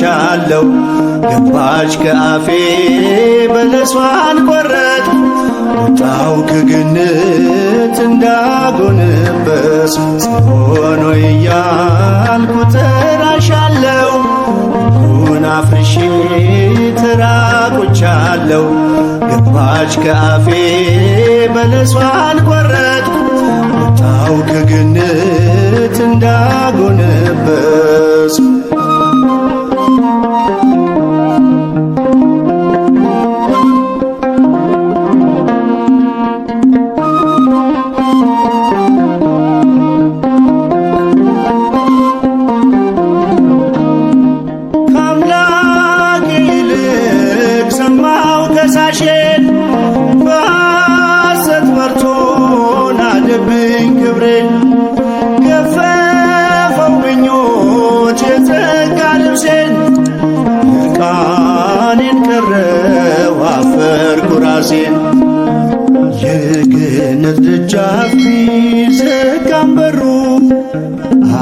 ተራቁቻለሁ ገባች ከአፌ በለሷን ቆረጥኩ ወጣው ከገነት እንዳጎነበስ ጽዮን ሆይ እያልኩ እጠራሻለሁ ሕጉን አፍርሼ ተራቁቻለሁ ገባች ከአፌ በለሷን ቆረጥኩ ወጣው ከገነት እንዳጎነበስ ከሳሼን በሐሰት መርቶ ናደብኝ ክብሬን ገፈፈው ምኞት የጸጋ ልብሴን እርቃኔን ቀረው አፈርኩ ራሴን የገነት ደጃፍ ቢዘጋም በሩ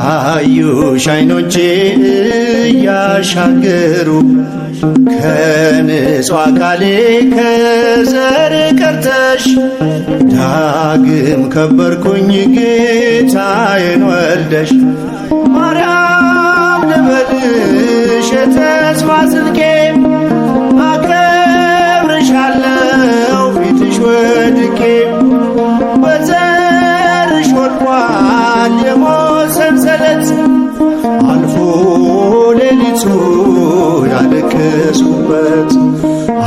አዩሽ ዓይኖቼ እያሻገሩ ከንጹሕ አካሌ ከዘር ቀርተሽ ዳግም ከበርኩኝ ጌታዬን ወልደሽ ማርያም ልበልሽ የተስፋ ስንቄ አከብርሻለሁ ፊትሽ ወድቄ በዘርሽ ወድቋል የሞት ሰንሰለት አልፎ ሌሊቱ ያለቀስኩበት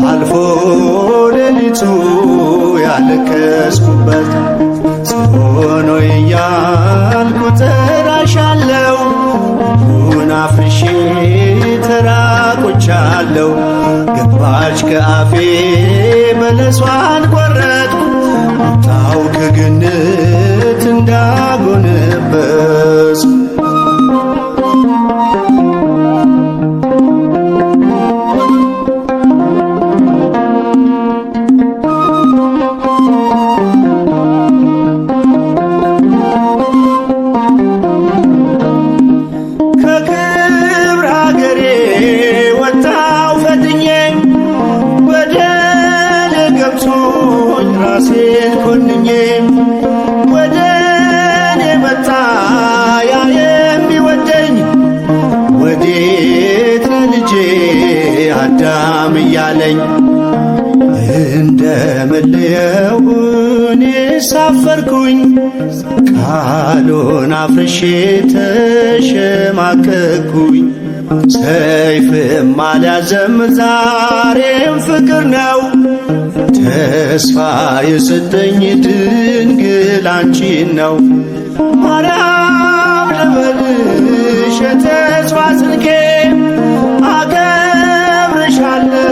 አልፎ ሌሊቱ ያለቀስኩበት ጽዮን ሆይ እያልኩ እጠራሻለሁ ሕጉን አፍርሼ ተራቁቻለሁ ገባች ከአፌ በለሷን ቆረጥኩ ወጣው ከገነት እንዳጎነበስ ራሴን ኮንኜ ወደ እኔ መጣ ያ የሚወደኝ ወዴት ነህ ልጄ አዳም እያለኝ እንደምለየው እኔ ሳፈርኩኝ ቃሉን አፍርሼ ተሸማቀቅኩኝ ሰይፍም አልያዘም ዛሬም ፍቅር ነው ተስፋ የሰጠኝ ድንግል አንቺን ነው ማርያም ልበልሽ የተስፋ ስንቄ አከብርሻለሁ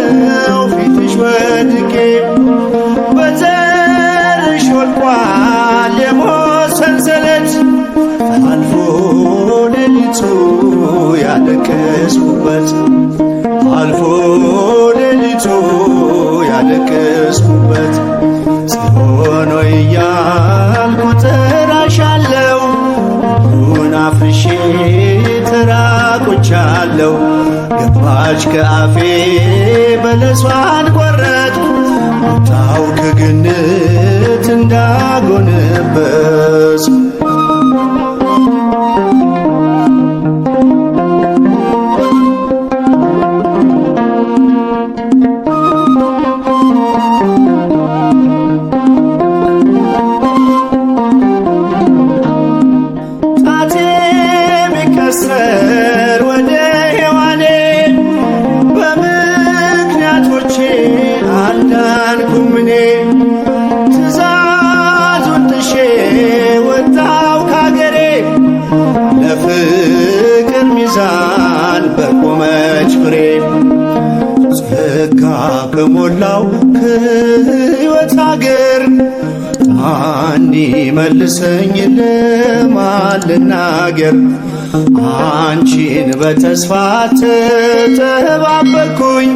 ፊትሽ ወድቄ በዘርሽ ወድቋል የሞት ሰንሰለት አልፎ ሌሊቱ ያለቀስኩበት አልፎ ሌሊቱ ያለቀስኩበት ጽዮን ሆይ እያልኩ እጠራሻለሁ ሕጉን አፍርሼ ተራቁቻለሁ ገባች ከአፌ በለሷን ቆረጥኩ ወጣው ከገነት እንዳጎነበስ ወደ ሔዋኔ በምክንያቶቼ አልዳንኩም እኔ ትእዛዙን ጥሼ ወጣው ካገሬ ለፍቅር ሚዛን በቆመች ፍሬ ጸጋ ከሞላው ከሕይወት አገር ማን መልሰኝ ለማን ልናገር አንቺን በተስፋ ተጠባበቅኩኝ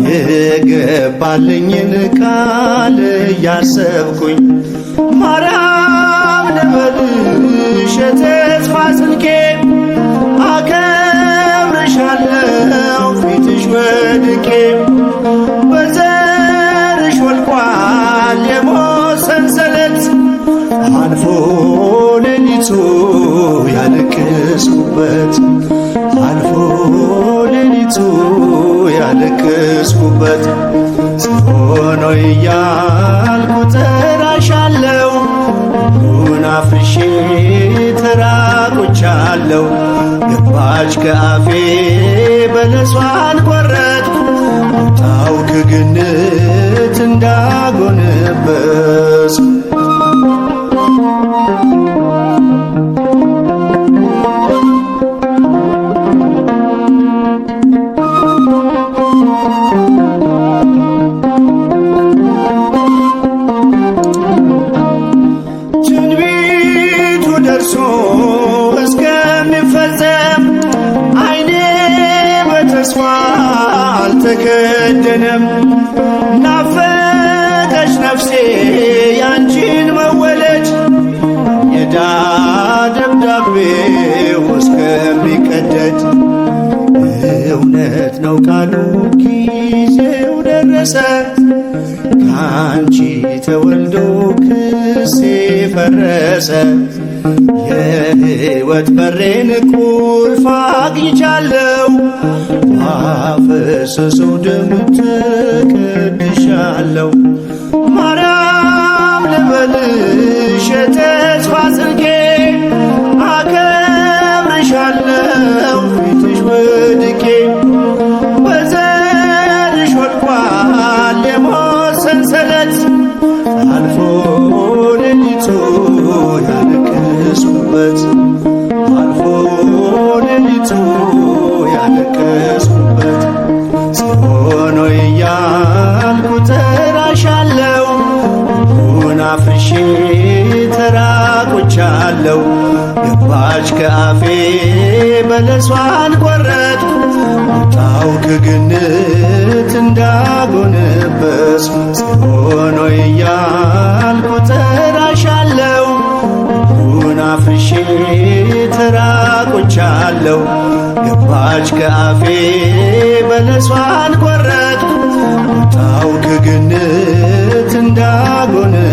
የገባልኝን ቃል እያሰብኩኝ ማርያም ልበልሽ የተስፋ ስንቄ አከብርሻለሁ በዘርሽ ወልቋል የሞት ሰንሰለት አልፎ ሌሊቱ ያለቀስኩበት አልፎ ሌሊቱ ያለቀስኩበት ጽዮን ሆይ እያልኩ እጠራሻለሁ ሁሉን አፍርሼ ተራቁቻለሁ ገባች ከአፌ በለሷን ቆረጥኩ ወጣሁ ከገነት እንዳጎነበስኩ ትንቢቱ ደርሶ እስከሚፈጸም ዓይኔ በተስፋ አልተከደነም። ናፈቀች ነፍሴ ያንቺን መወለድ የዕዳ ደብዳቤው እስከሚቀደድ እውነት ነው ቃሉ ጊዜው ደረሰ ከአንቺ ተወልዶ ክሴ ፈረሰ የሕይወት በሬን ቁልፍ አግኝቻለሁ ባፈሰሰው ደም ተቀድሻለሁ ማርያም ልበልሽ የተስፋ ጽጌ አከብርሻለሁ ፊትሽ ወድቄ በዘርሽ ወድቋል የሞት ሰንሰለት አልፎ ሌሊቱ ያለቀስኩበት አልፎ ሌሊቱ ያለቀስኩበት ጽዮን ሆይ እያልኩ እጠራሻለሁ ሁሉን አፍርሼ ተራቁቻለሁ ገባች ከአፌ በለሷን ቆረጥኩ ወጣሁ ከገነት እንዳጎነበስኩ ጽዮን ሆይ እያልኩ እጠራሻለሁ ሁሉን አፍርሼ ተራቁቻለሁ ገባች ከአፌ በለሷን ቆረጥኩ ወጣሁ ከገነት እንዳጎነበስኩ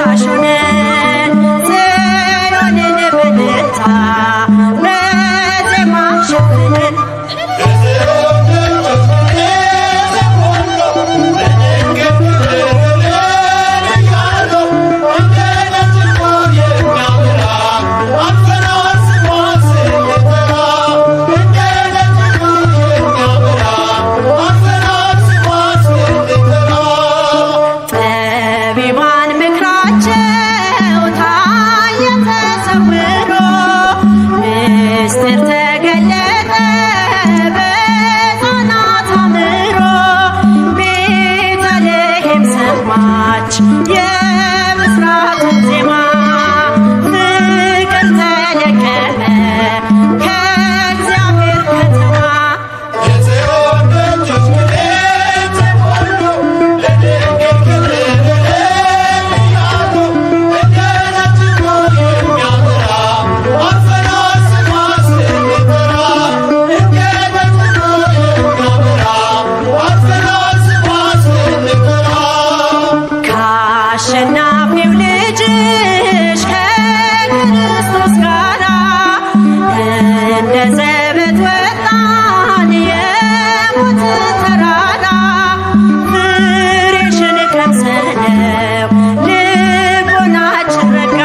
ደራሽ ሆነን ጽዮንን በእልልታ በዜማ ሸፍነን የምስራቱን ዜማ ፍቅር ተለቀመ ከእግዚአብሔር ከተማ የጽዮን ደጆች ቅኔን ተሞሉ ለድንግል ክብር እያሉ እንደ ነጭ ኖር የሚያበራ አልፈናል ስሟ ስንጠራ እንደ ነጭ ኖር የሚያበራ አልፈናል ስሟ ስንጠራ አሸናፊው ልጅሽ ከክርስቶስ ጋራ እንደ ዘበት ወጣን የሞትን ተራራ ፍሬሽን ቀምሰነው ልቦናችን ረጋ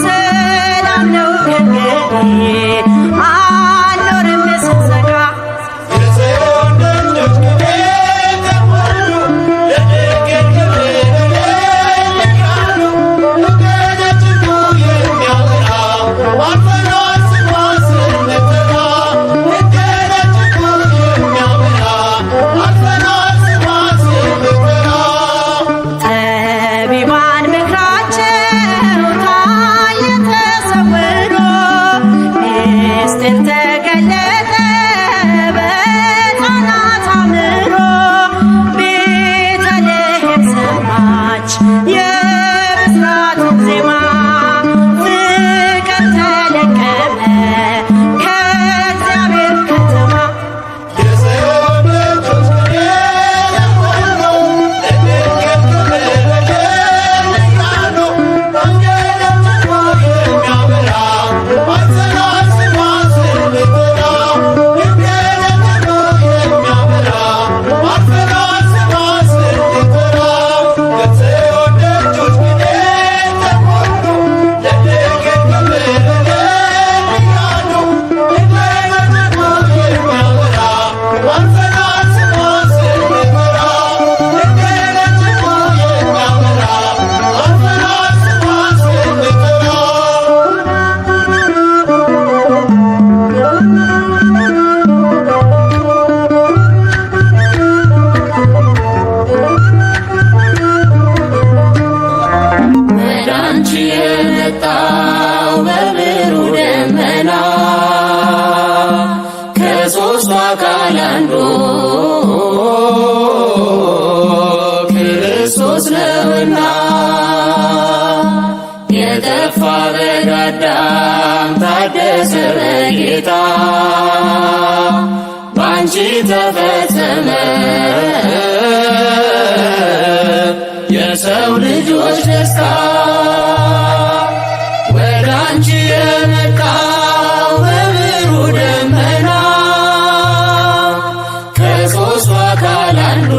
ሰላም ነው ከእንግዲህ አንኖርም ስንሰጋ የጽዮን ደጆች ቅኔን ተሞሉ ለድንግል ክብር እያሉ እንደ ነጭ ኖር የሚያበራ አልፈናል ስሟ ስንጠራ እንደ ነጭ ኖር የሚያበራ አልፈናል ስሟ ስንጠራ ጠቢባን ምክራቸው ታየ ተሰውሮ ምስጢር ተገለጠ በሕፃናት አእምሮ ቤተልሔም ሰማች የብስራቱን ዜማ ፍቅር ተለቀመ ከእግዚአብሔር ከተማ የጽዮን ደጆች ቅኔን ተሞሉ ለድንግል ክብር እያሉ እንደ ነጭ ኖር የሚያበራ አልፈናል ስሟ ስንጠራ እንደ ነጭ ኖር የሚያበራ አልፈናል ስሟ ስንጠራ የጽዮን ደጆች ቅኔን ተሞሉ ለድንግል ክብር እያሉ እንደ ነጭ ኖር የሚያበራ አልፈናል ስሟ ስንጠራ እንደ ነጭ ኖር የሚያበራ አልፈናል ስሟ ስንጠራ ወደ አንቺ የመጣው በብሩህ ደመና ከሦስቱ አካል አንዱ ክርስቶስ ነውና የጠፋ በግ አዳም ታደሰ በጌታ ባንቺ ተፈጸመ የሰው ልጆች ደስታ ወደ አንቺ የመጣው በብሩህ ደመና ከሦስቱ አካል አንዱ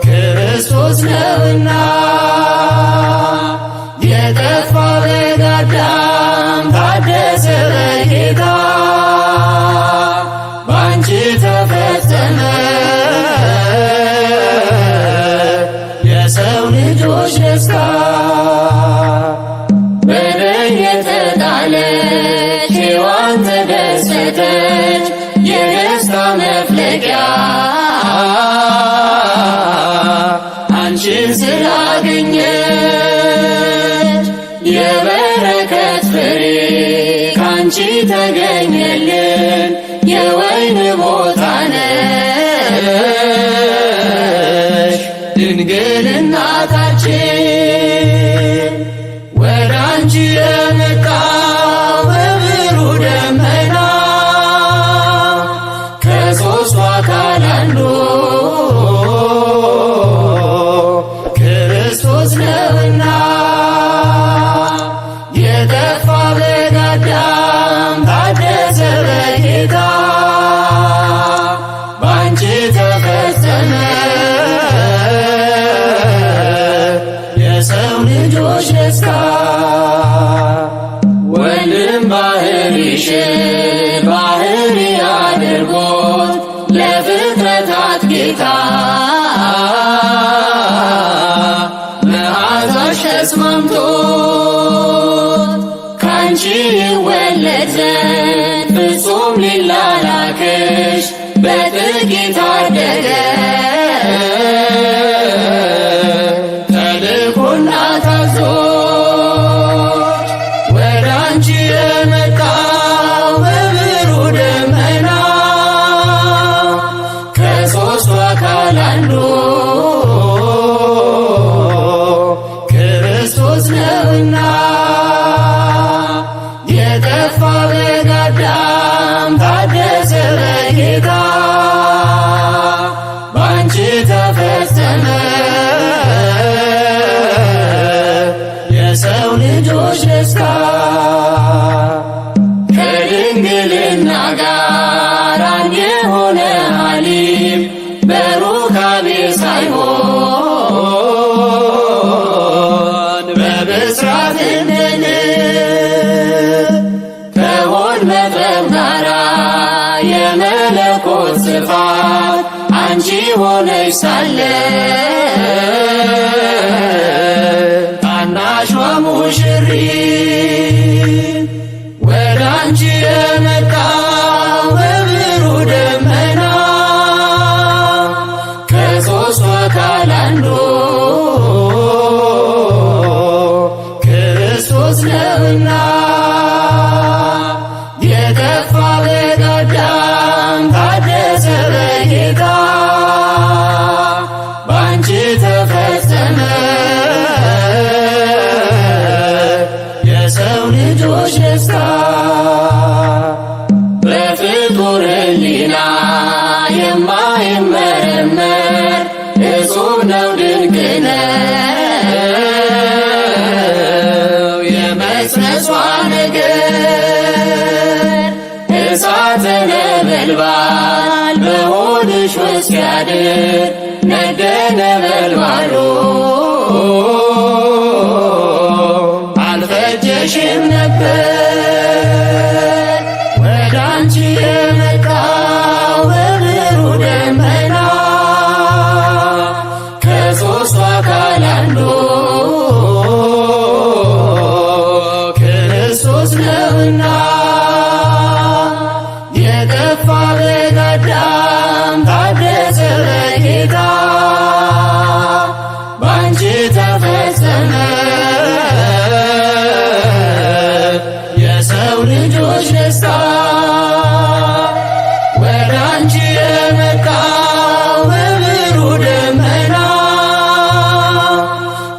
ክርስቶስ ነውና የጠፋ በግ አዳም ታደሰ በጌታ ባንቺ ተፈጸመ የሰው ልጆች ደስታ በደል የተጣለች ሔዋን ተደሰተች የደስታ መፍለቂያ አንቺን ስላገኘች የበረከት ፍሬ ካንቺ ተገኘልን የወይን ቦታ ነሽ ድንግል እናታችን ወደ አንቺ የመጣው በብሩህ ደመና ከሦስቱ አካል አንዱ ልጆች ደስታ ወንድም ባህሪሽን ባህሪ አድርጎት ለፍጥረታት ጌታ መዓዛሽ ተስማምቶት ካንቺ ይወለድ ዘንድ ፍጹም ሊላላክሽ በጥቂት አደገ ተልኮና ታዞች ወደ አንቺ የመጣው በብሩህ ደመና ከሦስቱ አካል አንዱ ክርስቶስ ነውና የጠፋ በግ አዳም ታደሰ በጌታ ባንቺ ተፈጸመ የሰው ልጆች ደስታ ከድንግልና ጋር አንድ የሆነ ሐሊም በሩካቤ ሳይሆን በብስራት እንድን ከሆድ መጥረብ ጋራ የመለኮት ስፋት አንቺ ሆነሽ ሳለ ታናሿ ሙሽሪት ወደ አንቺ የመጣው በብሩህ ደመና ከሦስቱ አካል አንዱ ክርስቶስ ነውና የጠፋ በግ አዳም ታደሰ በጌታ ባንቺ ተፈጸመ የሰው ልጆች ደስታ በፍጡር ሕሊና የማይመረመር እጹብ ነው ድንቅ ነው የመጽነሷ ነገር እሳተ ነበልባል በሆድሽ ውስጥ ያድር ነደ ነበልባሉ አልፈጀሽም ነበር ወደ አንቺ የመጣው በብሩህ ደመና ከሦስቱ አካል አንዱ ክርስቶስ ነውና የጠፋ በግ አዳም ታደሰ በጌታ ባንቺ ተፈጸመ የሰው ልጆች ደስታ ወደ አንቺ የመጣው በብሩህ ደመና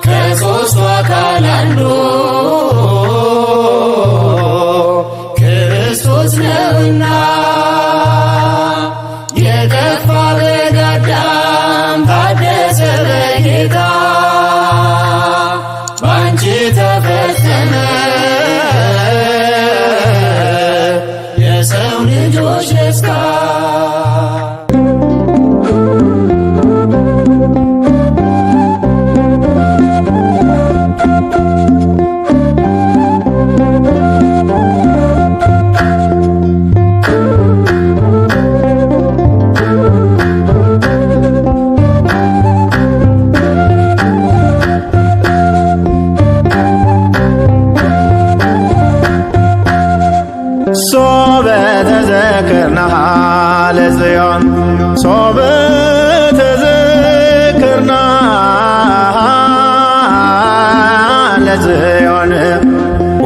ከሦስቱ አካል አንዱ ክርስቶስ ነውና የጠፋ በግ አዳም ታደሰ በጌታ ባንቺ ተፈጸመ የሰው ልጆች ደስታ ሶበ ተዘክርናሃ ለጽዮን ሶበ ተዘክርናሃ ለጽዮን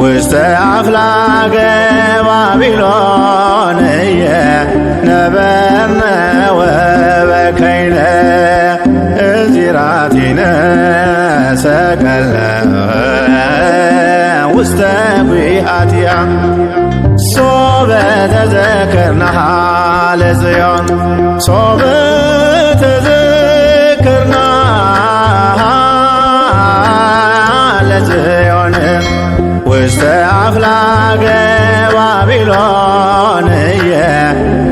ውስተ አፍላገ ባቢሎን ነበርነ ወበከይነ እዚራቲነ ሰቀለ ውስተ ጒሃቲሃ ሶበ ተዘክርናሃ ለጽዮን ሶበ ተዘክርናሃ ለጽዮን ውስተ አፍላገ ባቢሎን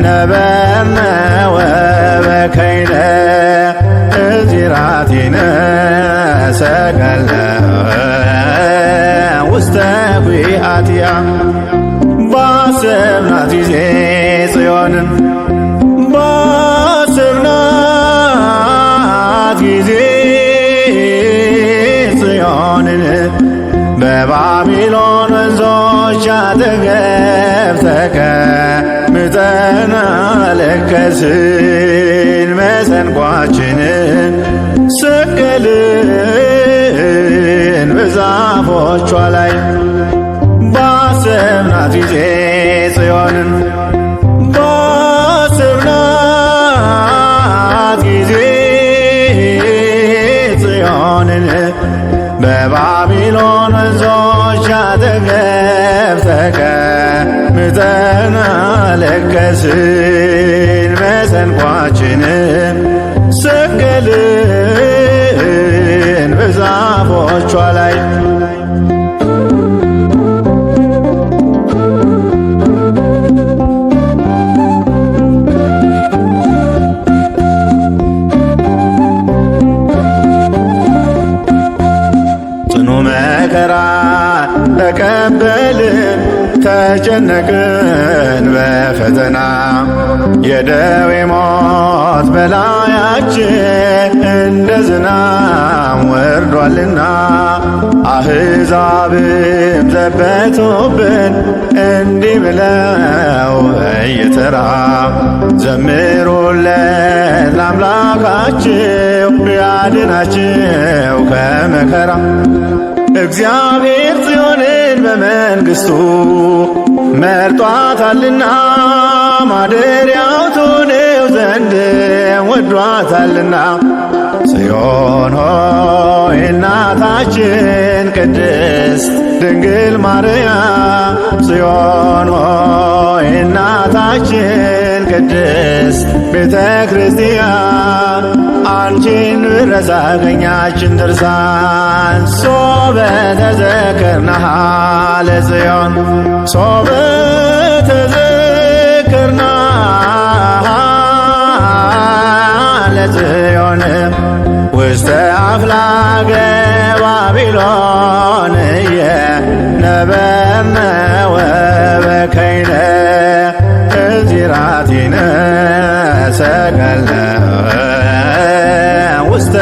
ነበርነ ወበከይነ እዚራቲነ ሰቀለ ውስተ ጒሃትያ ባሰብናት ጊዜ ጽዮንን ባሰብናት ጊዜ ጽዮንን በባቢሎን ወንዞች አጠገብ ተቀምጠን አለቀስን። መሰንቋችንን ሰቀልን በዛፎቿ ላይ ባሰብናት ጊዜ ጽዮንን ባሰብናት ጊዜ ጽዮንን በባቢሎን ወንዞች አጠገብ ተቀምጠን አለቀስን። መሰንቋችንን ሰቀልን በዛፎቿ ላይ መከራ ተቀበልን ተጨነቅን በፈተና የደዌ ሞት በላያችን እንደ ዝናብ ወርዷልና አሕዛብም ዘበቱብን እንዲህ ብለው በየተራ ዘምሩለት ለአምላካችሁ ያድናችሁ ከመከራ እግዚአብሔር ጽዮንን በመንግሥቱ መርጧታልና ማደሪያው ትሆነው ዘንድ ወዷታልና። ጽዮን ሆይ እናታችን ቅድስት ድንግል ማርያም ጽዮን ሆይ እናታችን ቅድስት ቤተ ክርስቲያን አንቺን ብረሳ ቀኛችን ድርሳን ሶበ ተዘክርናሃ ለጽዮን ሶበ ተዘክርናሃ ለጽዮን ውስተ አፍላገ ባቢሎን ነበርነ ወበከይነ እዚራቲነ ሰቀልነ ውስተ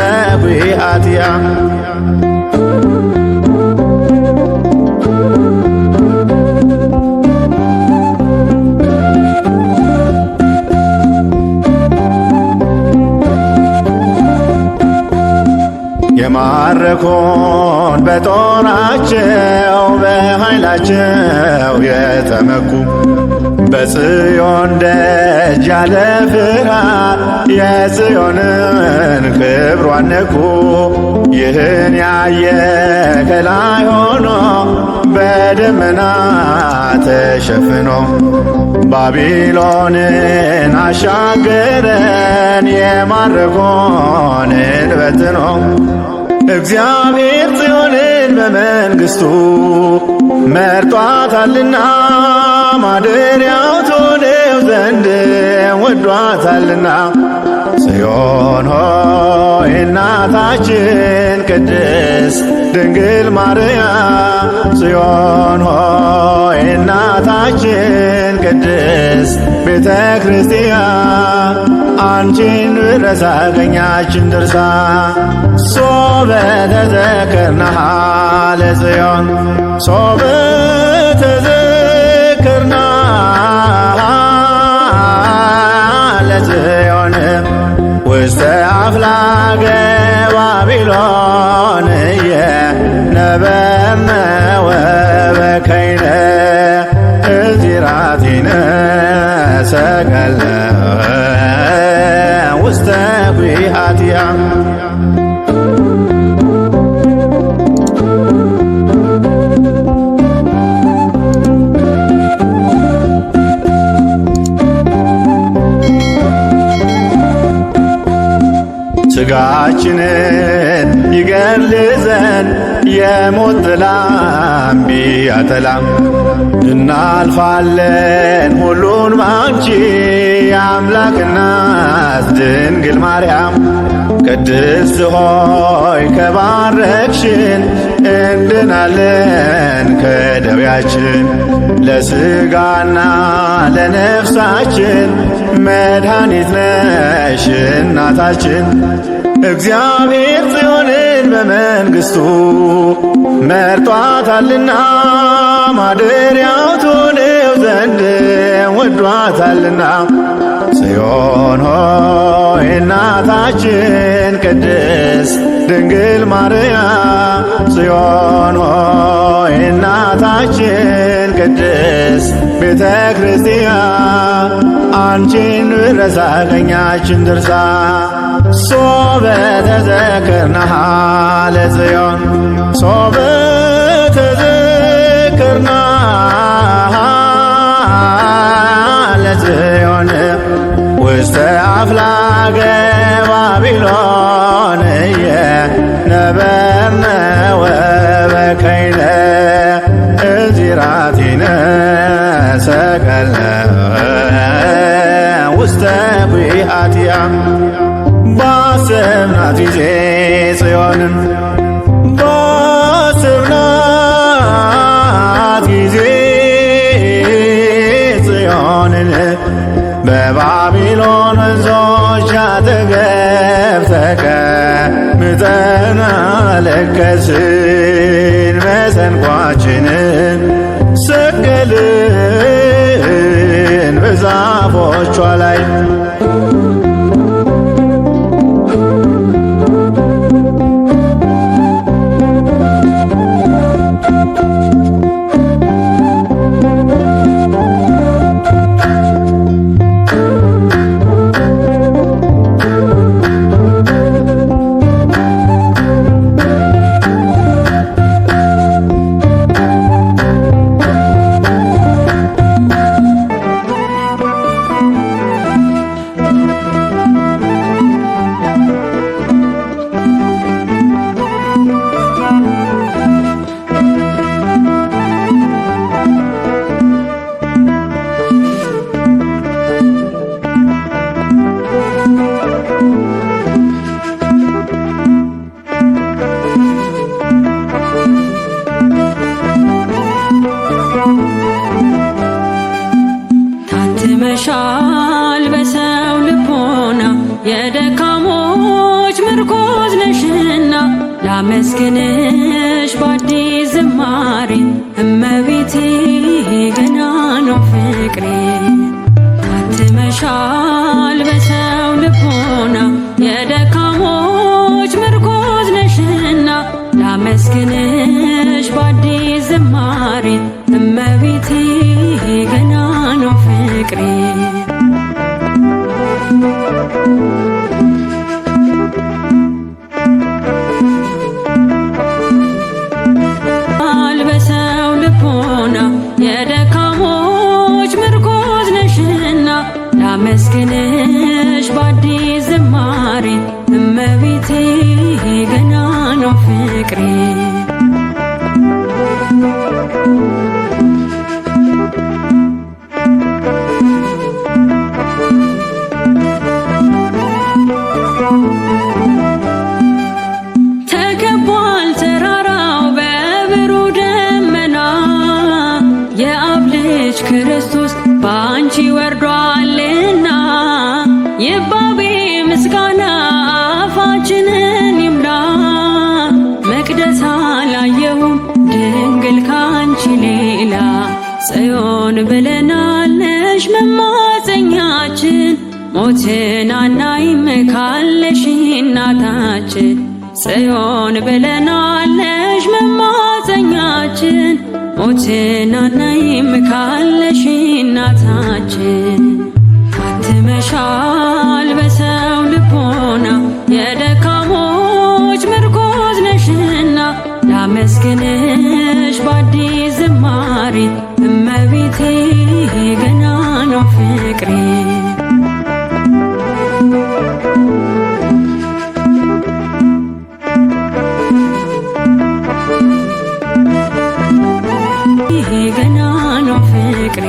ጒሃትያ የማረኮን በጦራቸው በኃይላቸው የተመኩ በጽዮን ደጅ ያለ ፍርሃት የጽዮንን ክብሯን ነኩ። ይህን ያየ ከላይ ሆኖ በደመና ተሸፍኖ ባቢሎንን አሻገረን የማረኮንን በትኖ እግዚአብሔር ጽዮንን በመንግሥቱ መርጧታልና ማደሪያው ትሆነው ዘንድ ወዷታልና። ጽዮን ሆይ እናታችን ቅድስት ድንግል ማርያም ጽዮን ሆይ እናታችን ቅድስት ቤተ ክርስቲያን አንቺን ብረሳ ቀኛችን ድርሳ ሶበ ተዘክርናሃ ለጽዮን ሶበ ተዘክርናሃ ለጽዮን ውስተ አፍላገ ባቢሎን ነበርነ ወበከይነ እዚራቲነ ሰቀልነ ውስተ ጒሃትያ ሥጋችንን ይገድል ዘንድ የሞት ጥላም ቢያጠላም እናልፋለን ሁሉን ባንቺ የአምላክ እናት ድንግል ማርያም ቅድስት ሆይ ከባረክሽን እንድናለን ከደዌያችን። ለሥጋና ለነፍሳችን መድኃኒት ነሽ እናታችን። እግዚአብሔር ጽዮንን በመንግሥቱ መርጧታልና ማደሪያው ትሆነው ዘንድ ወዷታልና። ጽዮን ሆይ እናታችን ቅድስት ድንግል ማርያም፣ ጽዮን ሆይ እናታችን ቅድስት ቤተ ክርስቲያን። አንቺን ብረሳ ቀኛችን ድርሳ ሶበ ተዘክርናሃ ለጽዮን፣ ሶበ ተዘክርናሃ ለጽዮን ውስተ አፍላገ ባቢሎን ነበርነ ወበከይነ እዚራቲነ ሰቀልነ ውስተ ኲሃቲሃ። ባሰብናት ጊዜ ጽዮንን ባሰብናት ጊዜ ጽዮንን በባቢሎን ወንዞች አጠገብ ተቀምጠን አለቀስን። መሰንቋችንን ሰቀልን በዛፎቿ ላይ። ታትመሻል በሰው ልቦና የደካሞች ምርኮዝ ነሽና፣ ላመስግንሽ በአዲስ ዝማሬ እመቤቴ ገና ነው ፍቅሬ። ታትመሻል በሰው ልቦና የደካሞች ምርኮዝ ነሽና፣ ላመስግንሽ በአዲስ ዝማሬ እመቤቴ ገና ነው ፍቅሬ። በሰው ልቦና የደካሞች ምርኮዝ ነሽና፣ ላመስግንሽ በአዲስ ዝማሬ እመቤቴ ገና ነው ፍቅሬ። ተከቧል ተራራው በብሩህ ደመና፣ የአብ ልጅ ክርስቶስ በአንቺ ወርዷልና፣ ይባቤ ምስጋና አፋችንን ይምላ። መቅደስ አላየሁም ድንግል ካንቺ ሌላ፣ ጽዮን ብለናለሽ መማፀኛችን፣ ሞትን አናይም ካለሽ እናታችን። ጽዮን ብለናለሽ መማፀኛችን፣ ሞትን አናይም ካለሽ እናታችን። ታትመሻል በሰው ልቦና የደካሞች ምርኮዝ ነሽና፣ ላመስግንሽ በአዲስ ዝማሬ እመቤቴ ገና ነው ፍቅሬ። ገና ነው ፍቅሬ።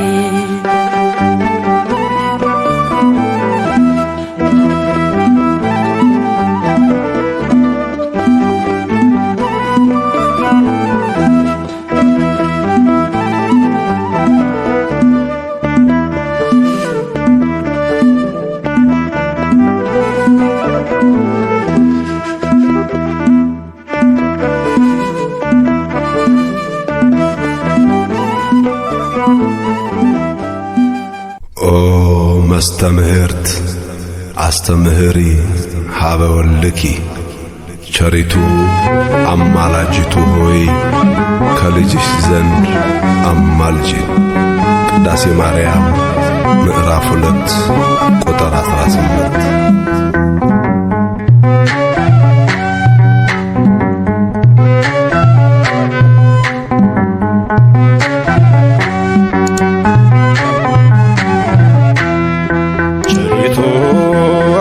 ወመስተምህርት አስተምህሪ ሀበ ወልድኪ ቸሪቱ አማላጅቱ ሆይ ከልጅሽ ዘንድ አማልጂ። ቅዳሴ ማርያም ምዕራፍ 2 ቁጥር 18።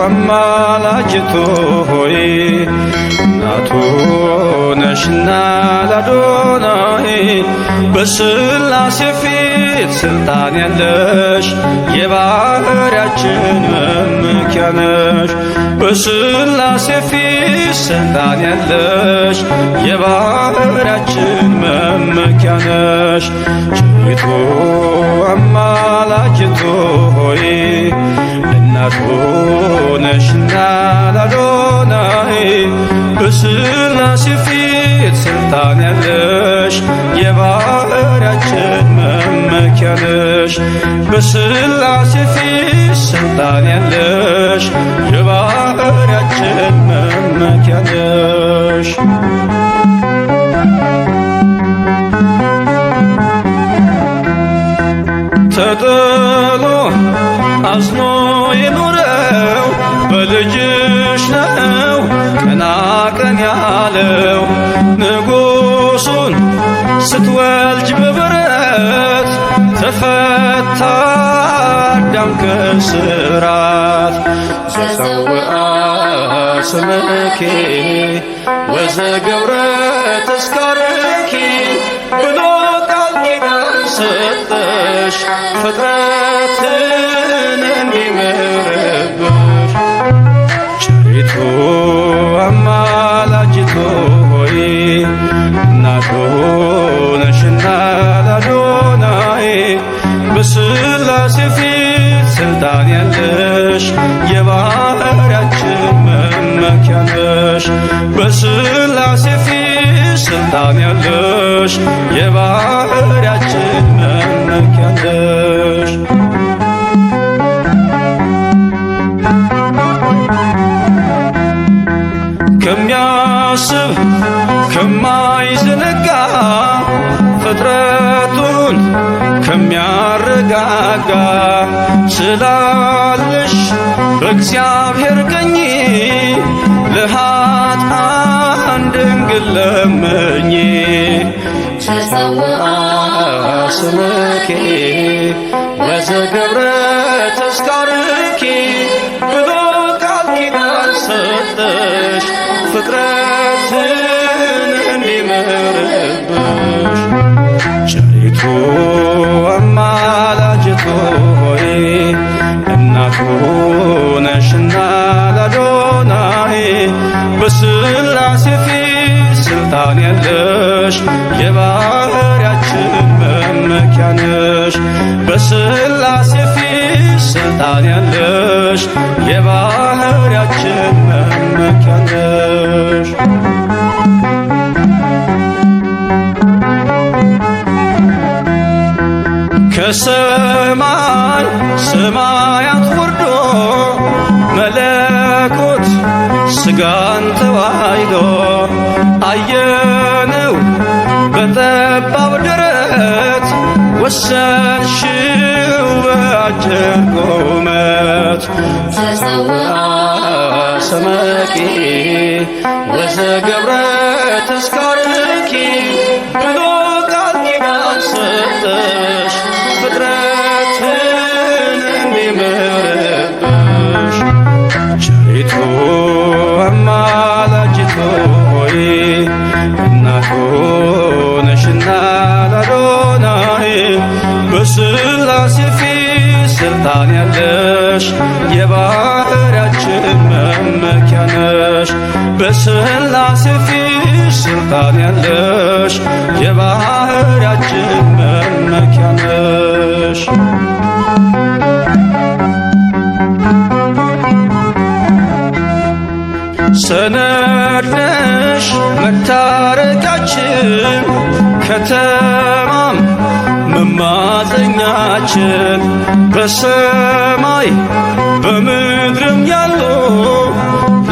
አማላጅቱ ሆይ እናቱ ነሽና ለአዶናይ በሥላሴ ፊት ስልጣን ያለሽ የባሕርያችን መመኪያ ነሽ። በሥላሴ ፊት ስልጣን ያለሽ የባሕርያችን መመኪያ ነሽ። ቸሪቱ አማላጅቱ ሆይ እናቱ ነሽና ለአዶናይ በሥላሴ ፊት ስልጣን ያለሽ የባሕርያችን መመኪያ ነሽ። በሥላሴ ፊት ስልጣን ያለሽ የባሕርያችን መመኪያ ነሽ። ተጥሎ አዝኖ የኖረው በልጅሽ ነው ቀና ቀን ያለው። ንጉሡን ስትወልጅ በበረት ተፈታ አዳም ከስራት። ዘፀውአ ስምኪ ወዘገብረ ተስካርኪ ብሎ ቃል ኪዳን ሰጠሽ ፍጥረትን እንዲምርብሽ። ቸሪቱ አማላጅቱ ሆይ እናቱ ነሽና ለአዶናይ በሥላሴ ፊት ስልጣን ያለሽ የባሕርያችን መመኪያ ነሽ። በሥላሴ ፊት ስልጣን ያለሽ የባሕርያችን መመኪያ ነሽ። ከሚያስብ ከማይዘነጋ ፍጥረቱን ከሚያረጋጋ ስላለሽ በእግዚአብሔር ቀኝ ለኃጥአን ድንግል ለምኚ። ዘፀውአ ስምኪ ወዘገብረ ተስካርኪ ብሎ ቃል ኪዳን ሰጠሽ ፍጥረትን እንዲምርብሽ። ቸሪቱ አማላጅቱ ሆይ እናቱ ነሽና ለአዶናይ በሥላሴ ፊት ስልጣን ያለሽ የባሕርያችን መመኪያ ነሽ። በሥላሴ ፊት ስልጣን ያለሽ የባሕርያችን መመኪያ ነሽ። ከሰማይ ሰማያት ወርዶ መለኮት ሥጋን ተዋሕዶ አየነው በጠባብ ደረት ወሰንሽው በአጭር ቁመት። ዘፀውአ ስምኪ ወዘገብረ ተስካርኪ ብሎ ቃል ኪዳን ሰጠሽ ፍጥረትን እንዲምርብሽ። ቸሪቱ አማላጅቱ ሆይ እናቱ ነሽና ለአዶናይ በሥላሴ ፊት ስልጣን ያለሽ የባሕርያችን መመኪያ ነሽ። በሥላሴ ፊት ስልጣን ያለሽ የባሕርያችን መመኪያ ነሽ። ሰነድ ነሽ መታረቂያችን ከተማም መማፀኛችን አምላካችን በሰማይ በምድርም ያሉ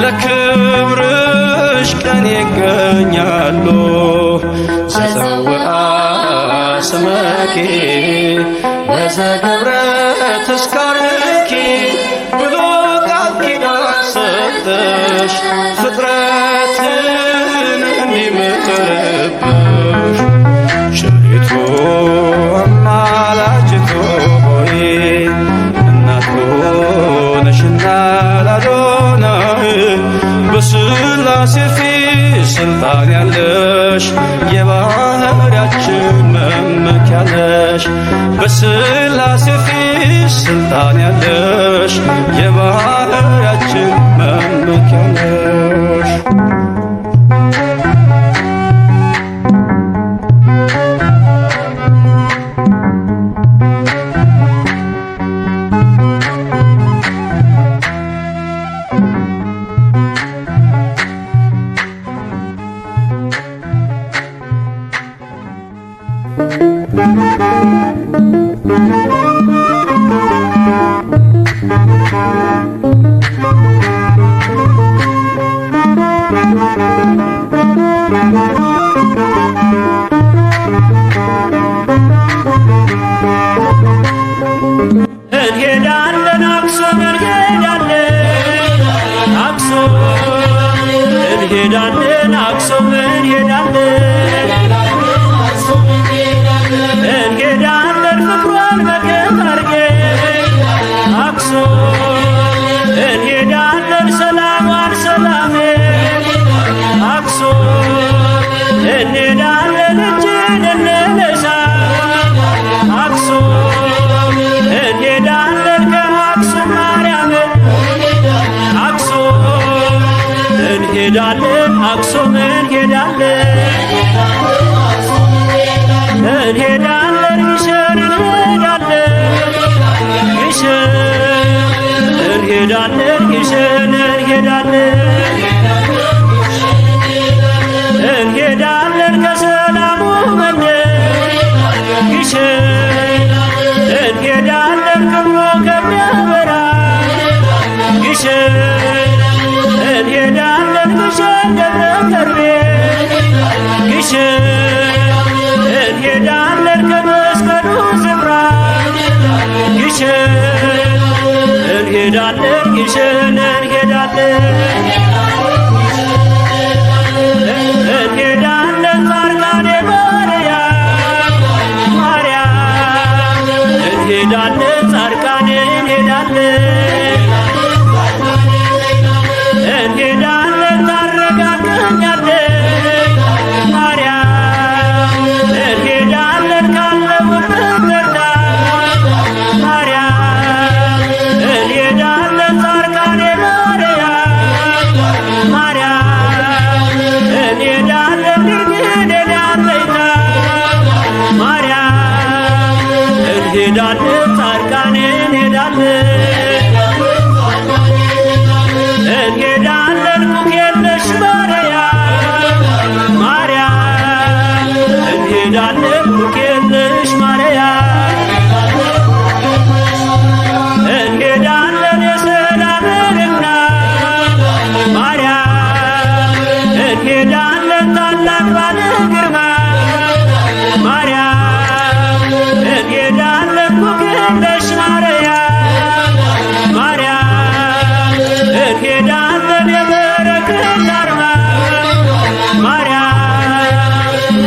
ለክብርሽ ቀን ይገኛሉ። ዘፀውአ ስመኪ ወዘገብረ ተስካርኪ ብሎ ቃል ኪዳን ሰጠሽ ፍጥረትን እንዲምርብሽ። ቸሪቱ አማላጅቱ ሆይ እናቱ ነሽና ለአዶናይ በሥላሴ ፊት ስልጣን ያለሽ የባህርያችን መመኪያ ነሽ። በሥላሴ ፊት ስልጣን ያለሽ የባህርያችን መመኪያ ነሽ። እንሄዳለን አክሱም እንሄዳለን አክሱም እንሄዳለን አክሱም እንሄዳለን ፍቅሯን መከት አርገን አክሱም እንሄዳለን ሰላሟን ሰላሜ አክሱም እንሄዳለን እጅን እንነሳ አክሱም እንሄዳለን ከአክሱም ማርያም አክሱም እንሄዳለን አክሱም እንሄዳለን ግሸን እንሄዳለን ግሸን እንሄዳለን ከሰላሙ መንደር ግሸን እንሄዳለን ክብሩ ከሚያበራ ግሸን እንሄዳለን ግሸን ደብረ ከርቤ ግሸን እንሄዳለን ከመስቀሉ ስፍራ ግሸን እንሄዳለን ግሸን እንሄዳለን ጻድቃኔ ማርያም እንሄዳለን ጻድቃኔ እንሄዳለን ታረጋገኛለች ማርያም እንሄዳለን ካለሁበት ተርታ ማርያም እንሄዳለን ጻድቃኔ ማርያም እንሄዳለን ድንግል ያለይታ ማርያም እንሄዳለን ጻድቃኔ እንሄዳለን ኩክየለሽ ማርያም እንሄዳለን ኩክየለሽ እንሄዳለን የሰላም እናት ማርያም እንሄዳለን ታላቅ ባለ ግርማ ማርያም እንሄዳለን ኩክየለሽ ማርያም እንሄዳለን የበረከት አርማ ማርያም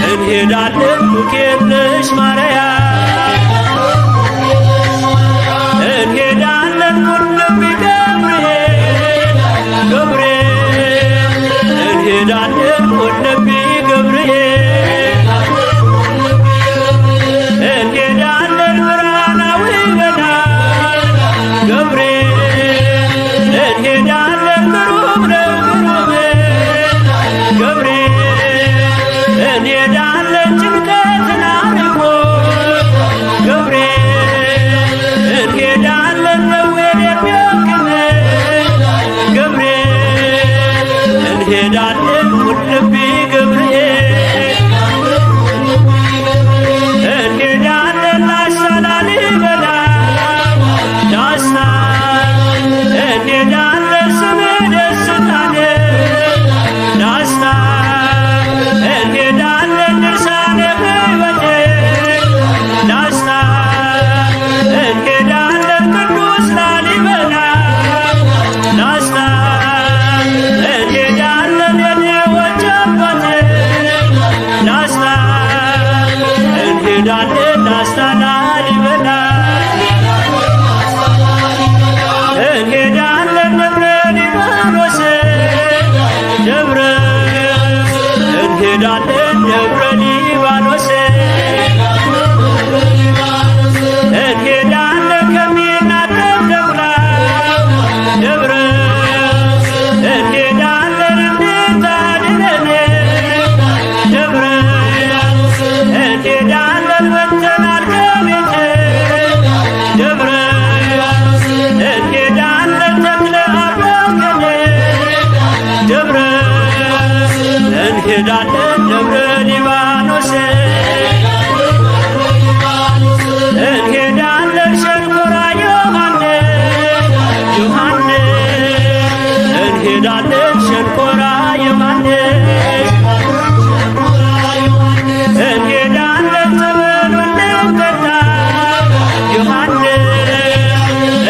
እንሄዳለን ኩክየለሽ እንሄዳለን ቁልቢ ገብርኤል እንሄዳለን ቁልቢ ገብርኤል እንሄዳለን ብርሃናዊ ገዳም ገብርኤል እንሄዳለን ግሩም ነው ገብርኤል እንሄዳለን ጭንቀትን አርቆ ገብርኤል እንሄዳለን ደዌን የሚያክም ገብርኤል እንሄዳለን ቁልቢ ገብርኤል እንሄዳለን ላሻ ላሊበላ እንሄዳለን ላስታ ላሊበላ እንሄዳለን ደብረ ሊባኖስ ደብረ እንሄዳለን ደብረ ሊባኖስ እንሄዳለን ከሚናጠብ ደብራ ደብረ እንሄዳለን እንድታድነን ደብረ እንሄዳለን ወጥተናል ከቤት ደብረ እንሄዳለን ተክለ አብረን ደብረ እንሄዳለን ደብረ ሊባኖስ እንሄዳለን ሸንኮራ ዮሐንስ እንሄዳለን ሸንኮራ ዮሐንስ እንሄዳለን ጸበል ወንድምቀታ ዮሐንስ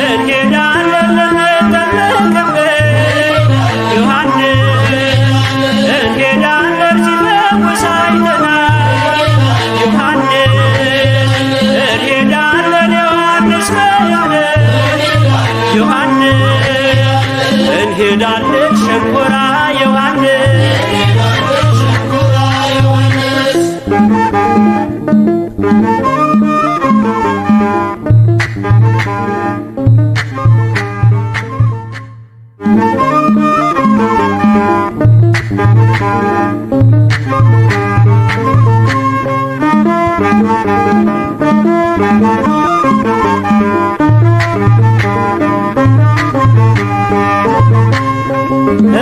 እንሄዳለን ለመጠመቅበት ዮሐንስ እንሄዳለን ሲፈውስ አይተናል ዮሐንስ እንሄዳለን ዮሐንስ ዮሐንስ እንሄዳለን ሸንኮራ ዮሐንስ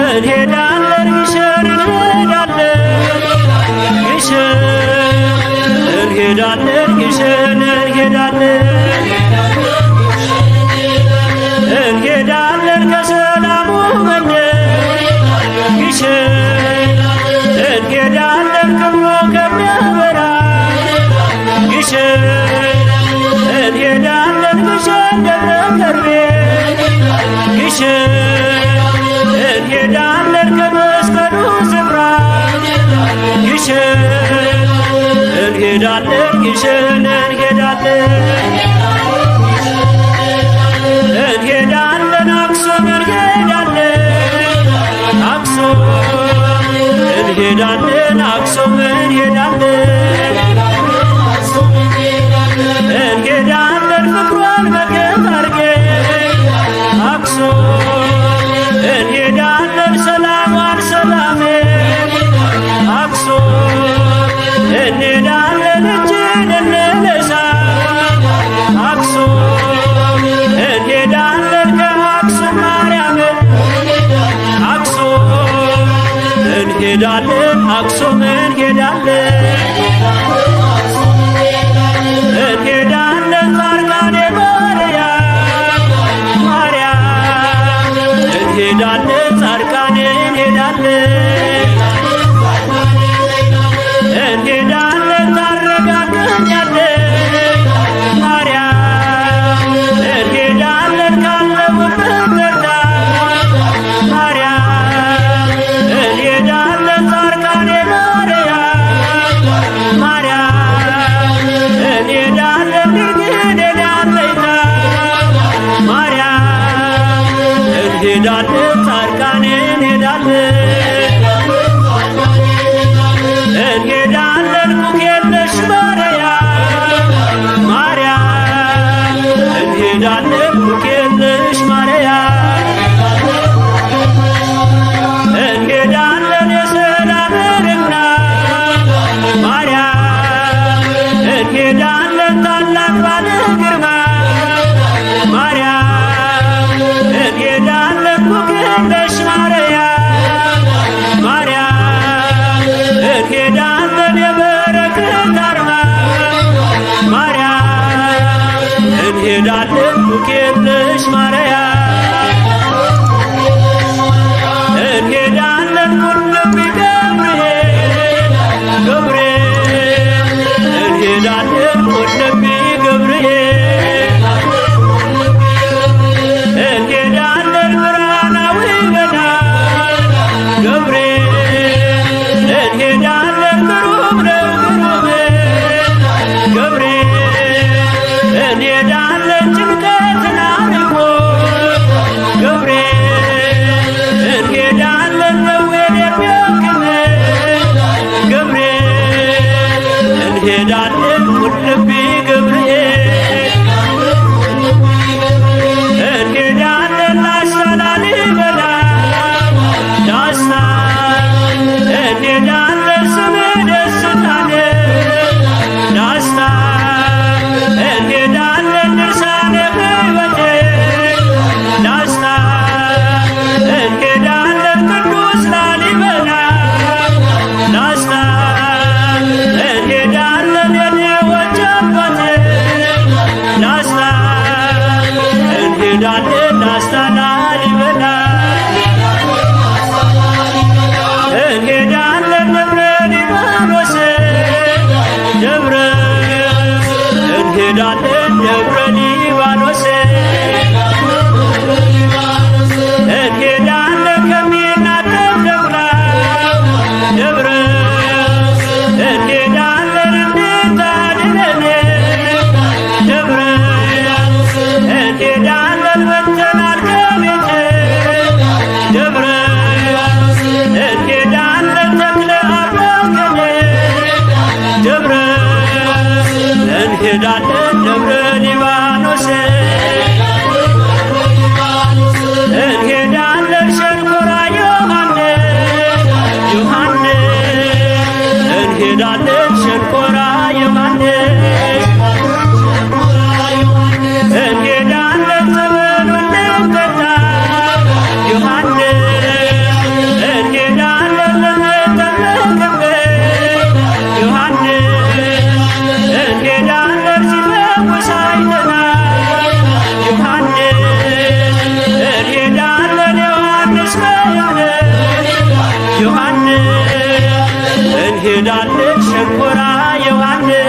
እንሄዳለን ግሸን እንሄዳለን ግሸን እንሄዳለን ከሰላሙ መንደር ግሸን እንሄዳለን ክብሮ ከሚያበራ ግሸን እንሄዳለን ግሸን ደብረ ከርቤ ግሸን እንሄዳለን ከመስቀሉ ስፍራ ግሸን እንሄዳለን ግሸን እንሄዳለን አክሱም እንሄዳለን አክሱም እንሄዳለን አክሱም እንሄዳለን ፍቅሯን መከት አርገን አክሱም እንሄዳለን ሰላሟን ሰላምን አክሱም እንሄዳለን እጅን እንነሳ አክሱም እንሄዳለን ከአክሱም ማርያምን አክሱም እንሄዳለን አክሱም እንሄዳለን ጻድቃኔ ማርያም እንሄዳለን ጻድቃኔ እንሄዳለን ታረጋገኛለን ማርያም እንሄዳለን ካለሁበት ተርታ ማርያም እንሄዳለን ጻድቃኔ ማርያም እንሄዳለን ድንግል ያለይታ ማርያም እንሄዳለን ጻድቃኔ እንሄዳለን ኩክየለሽ ማርያም እንሄዳለን ኩክየለሽ እንሄዳለን የሰላም እናት ማርያም እንሄዳለን ታላቅ ባለ ግርማ ማርያም እንሄዳለን ኩክየለሽ ማርያም እንሄዳለን የበረከት አርማ ማርያም እንሄዳለን ኩክየለሽ እንሄዳለን ሁሉም ገብርኤል እንሄዳለን ሁሉም እንሄዳለን ብርሃናዊ ገብርኤል እንሄዳለን ግሩም ነው እንሄዳለን ውልቢ ገብርኤል እንሄዳለን ላስታ ላሊበላ ዳስታ እንሄዳለን ስሜ ደስታነ ዳስታ እንሄዳለን ድርሳነ ሕይወቴ ዳስታ እንሄዳለን ቅዱስ ላሊበላ ዳስታ እንሄዳለን የኔዎች አባቴ ዳስታ እንሄዳለን ዳስታ ላሊበላ እንሄዳለን ደብረ ሊባኖስ ደብረ እንሄዳለን ደብረ ሊባኖስ እንሄዳለን ከሚናደብ ደብረ ደብረ እንሄዳለን እንድታድነን ደብረ እንሄዳለን ወጥተናል ከቤት ደብረ እንሄዳለን ተክለ አብረከን ደብረ እንሄዳለን ደብረ ሊባኖስ እንሄዳለን ሸንኮራ ዮሐንስ እንሄዳለን ሸንኮራ ዮሐንስ እንሄዳለን ጸበሉን ልንጠጣ ዮሐንስ እንሄዳለን ልንጠመቅበት ዮሐንስ እንሄዳለን ሲፈውስ አይተናል ዮሐንስ እንሄዳለን ዮሐንስ ዮሐንስ እንሄዳለን ሸንኮራ ዮሐንስ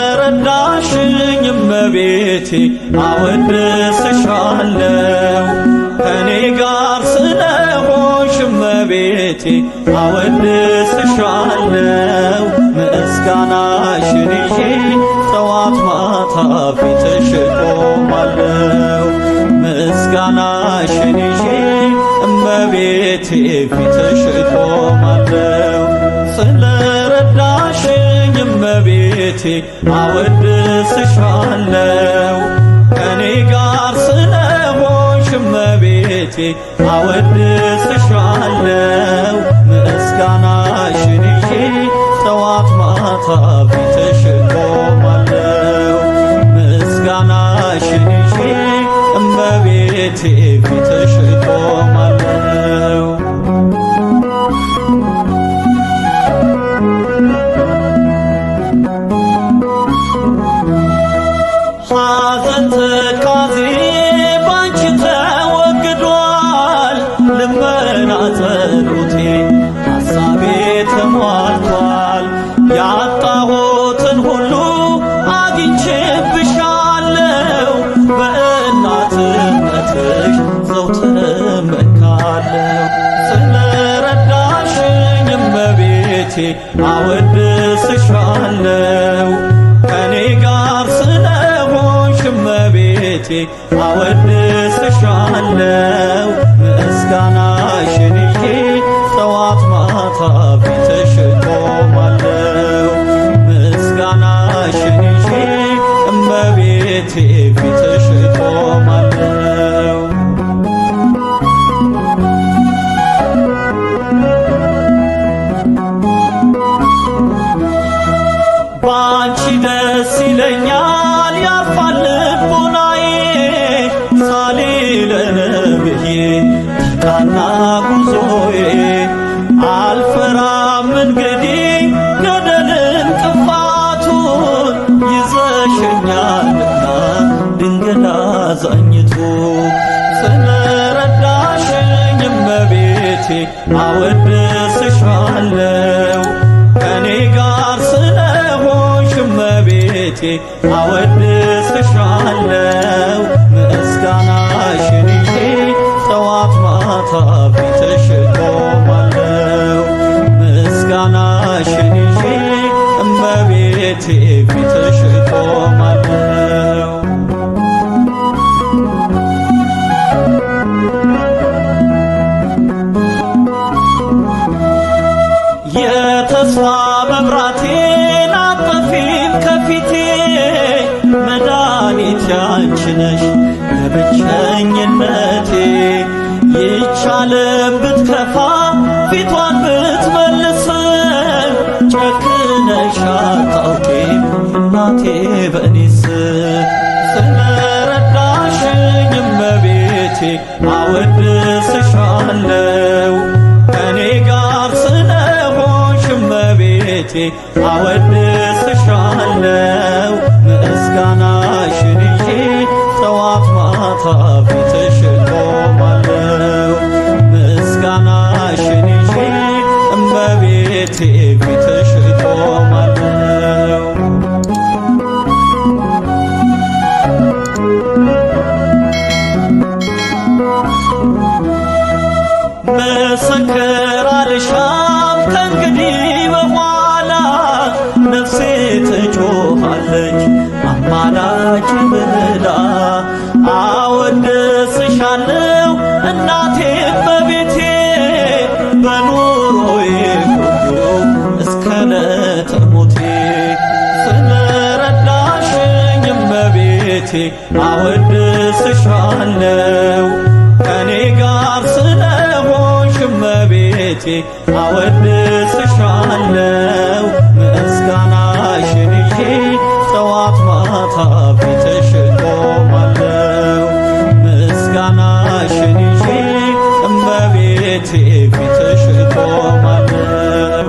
ስለረዳሽኝ እመቤቴ አወድስሻለሁ ከኔ ጋር ስለሆንሽ እመቤቴ አወድስሻለሁ ምስጋናሽን ይዤ ጠዋት ማታ ፊትሽ እቆማለሁ ምስጋናሽን ይዤ እመቤቴ ፊትሽ እቆማለሁ ስለረዳሽኝ እመቤቴ አወድስሻለሁ ከኔ ጋር ስለሆንሽ እመቤቴ አወድስሻለሁ ምስጋናሽን ይዤ ጠዋት ማታ ፊትሽ እቆማለሁ ምስጋናሽን ይዤ እመቤቴ ፊትሽ እቆማለሁ ሐዘን ትካዜ ባንቺ ተወግዷል ልመና ጸሎቴ ሐሳቤ ተሟልቷል ያጣሁትን ሁሉ አግኝቼብሻለሁ በእናትነትሽ ዘውትር እመካለሁ ስለረዳሽኝ እመቤቴ አወድስሻለሁ ከኔ ጋር ስለሆንሽ እመቤቴ አወድስሻለሁ ምስጋናሽን ይዤ ጠዋት ማታ ፊትሽ እቆማለሁ ምስጋናሽን ይዤ እመቤቴ ፊትሽ እቆማለሁ ባንቺ ደስ ይለኛል ያርፋል ልቦናዬ ሳሊለነ ብዬ ተቃና ጉዞዬ አልፈራም እንግዲህ ገደልን ቅፋቱን ይዘሽኛልና አወድስሻለሁ ከኔ ጋር ስለሆንሽ እመቤቴ አወድስሻለሁ ምስጋናሽን ይዤ ጠዋት ማታ ፊትሽ ቆማለሁ ምስጋናሽን ይዤ እመቤቴ ፊትሽ ቆማለሁ የተስፋ መብራቴን አጠፊም ከፊቴ መድኃኒቴ አንቺ ነሽ ለብቸኝነቴ ይቻለም ብትከፋ ፊቷን ብትመልስም ጨክነሽ አታውቂም እናቴ በእኔስ ስለረዳሽኝ እመቤቴ አወድስሻለሁ ከኔ ጋር ስለሆንሽ እመቤቴ አወድስሻለሁ ምስጋናሽን ይዤ ጠዋት ማታ ፊትሽ ቆማለሁ ምስጋናሽን ይዤ እመቤቴ ፊትሽ ቆማለሁ መሰከር አልሻም ከእንግዲህ በኋላ ነፍሴ ትጮኻለች አማላጅ ብላ አወድስሻለሁ እናቴ እመቤቴ በኑሮዬ ሁሉ እስከ ዕለተ ሞቴ ስለረዳሽኝ እመቤቴ አወድስሻለሁ ከኔ ጋር ስለሆንሽ እመቤቴ አወድስሻለሁ ምስጋናሽን ይዤ ጠዋት ማታ ፊትሽ ቆማለሁ ምስጋናሽን ይዤ እመቤቴ ፊትሽ ቆማለሁ